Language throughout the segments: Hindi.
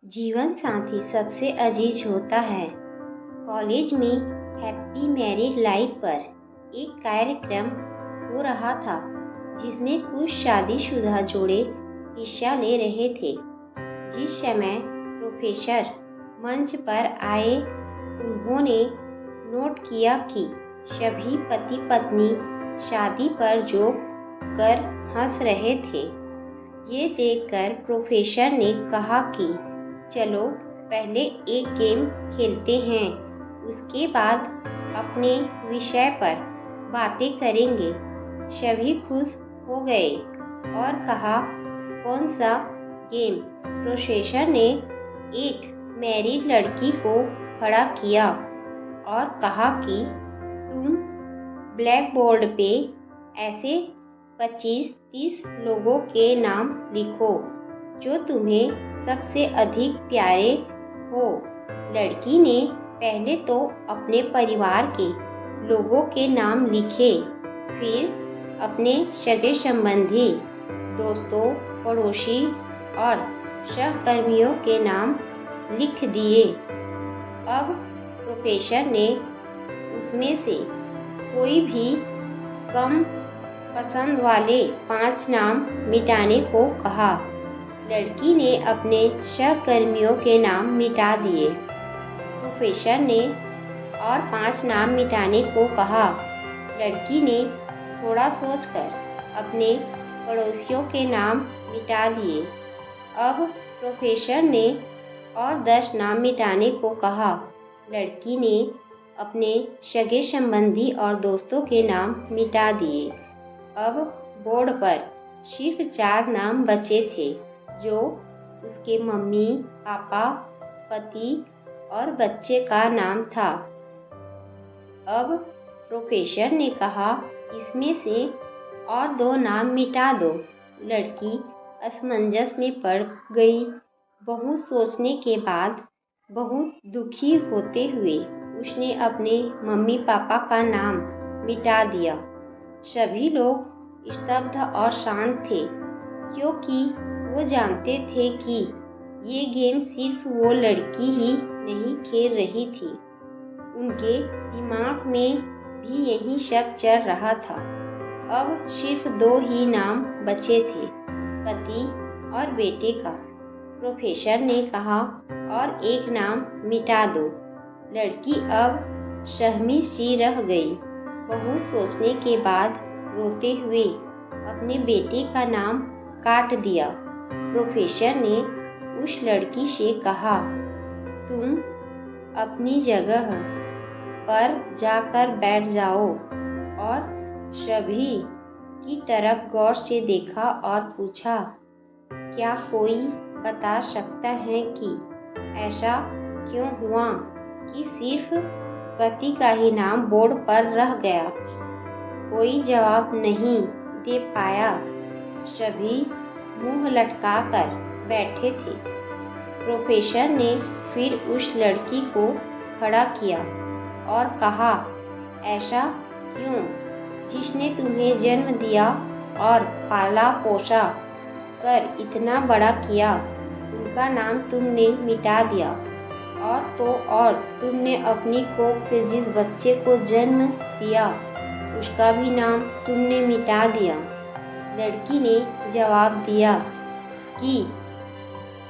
जीवन साथी सबसे अजीज होता है। कॉलेज में हैप्पी मैरिड लाइफ पर एक कार्यक्रम हो रहा था जिसमें कुछ शादीशुदा जोड़े हिस्सा ले रहे थे। जिस समय प्रोफेसर मंच पर आए, उन्होंने नोट किया कि सभी पति पत्नी शादी पर जोक कर हंस रहे थे। ये देखकर प्रोफेसर ने कहा कि चलो पहले एक गेम खेलते हैं, उसके बाद अपने विषय पर बातें करेंगे। सभी खुश हो गए और कहा, कौन सा गेम? प्रोफेसर ने एक मैरिड लड़की को खड़ा किया और कहा कि तुम ब्लैक बोर्ड पे ऐसे 25-30 लोगों के नाम लिखो जो तुम्हें सबसे अधिक प्यारे हो। लड़की ने पहले तो अपने परिवार के लोगों के नाम लिखे, फिर अपने सगे संबंधी, दोस्तों, पड़ोसी और सहकर्मियों के नाम लिख दिए। अब प्रोफेसर ने उसमें से कोई भी कम पसंद वाले 5 नाम मिटाने को कहा। लड़की ने अपने सहकर्मियों के नाम मिटा दिए। प्रोफेसर ने और 5 नाम मिटाने को कहा। लड़की ने थोड़ा सोचकर अपने पड़ोसियों के नाम मिटा दिए। अब प्रोफेसर ने और 10 नाम मिटाने को कहा। लड़की ने अपने सगे संबंधी और दोस्तों के नाम मिटा दिए। अब बोर्ड पर सिर्फ 4 नाम बचे थे, जो उसके मम्मी, पापा, पति और बच्चे का नाम था। अब प्रोफेसर ने कहा, इसमें से और 2 नाम मिटा दो। लड़की असमंजस में पड़ गई। बहुत सोचने के बाद, बहुत दुखी होते हुए उसने अपने मम्मी पापा का नाम मिटा दिया। सभी लोग स्तब्ध और शांत थे, क्योंकि वो जानते थे कि ये गेम सिर्फ वो लड़की ही नहीं खेल रही थी। उनके दिमाग में भी यही शक चल रहा था। अब सिर्फ 2 ही नाम बचे थे, पति और बेटे का। प्रोफेसर ने कहा, और एक नाम मिटा दो। लड़की अब सहमी सी रह गई। बहुत सोचने के बाद रोते हुए अपने बेटे का नाम काट दिया। प्रोफेसर ने उस लड़की से कहा, तुम अपनी जगह पर जाकर बैठ जाओ, और सभी की तरफ गौर से देखा और पूछा, क्या कोई बता सकता है कि ऐसा क्यों हुआ कि सिर्फ पति का ही नाम बोर्ड पर रह गया? कोई जवाब नहीं दे पाया। सभी मुंह लटकाकर बैठे थे। प्रोफेसर ने फिर उस लड़की को खड़ा किया और कहा, ऐसा क्यों? जिसने तुम्हें जन्म दिया और पाला पोसा कर इतना बड़ा किया, उनका नाम तुमने मिटा दिया। और तो और तुमने अपनी कोख से जिस बच्चे को जन्म दिया, उसका भी नाम तुमने मिटा दिया। लड़की ने जवाब दिया कि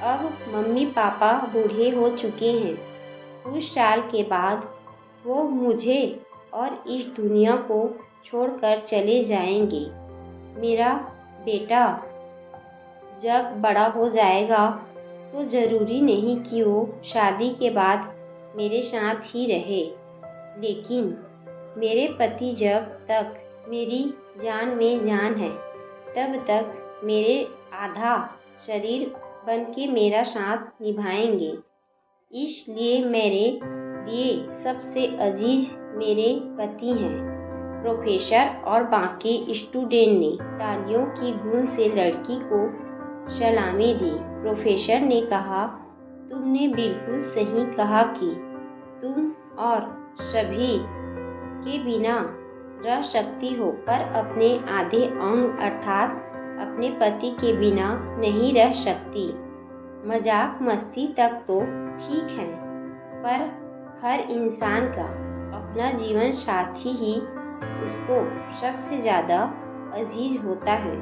अब मम्मी पापा बूढ़े हो चुके हैं। कुछ साल के बाद वो मुझे और इस दुनिया को छोड़कर चले जाएंगे। मेरा बेटा जब बड़ा हो जाएगा तो ज़रूरी नहीं कि वो शादी के बाद मेरे साथ ही रहे, लेकिन मेरे पति जब तक मेरी जान में जान है, तब तक मेरे आधा शरीर बन के मेरा साथ निभाएंगे। इसलिए मेरे लिए सबसे अजीज मेरे पति हैं। प्रोफेसर और बाकी स्टूडेंट ने तालियों की गूंज से लड़की को सलामी दी। प्रोफेसर ने कहा, तुमने बिल्कुल सही कहा कि तुम और सभी के बिना रह सकती हो, पर अपने आधे अंग अर्थात अपने पति के बिना नहीं रह सकती। मजाक मस्ती तक तो ठीक है, पर हर इंसान का अपना जीवन साथी ही उसको सबसे ज़्यादा अजीज होता है।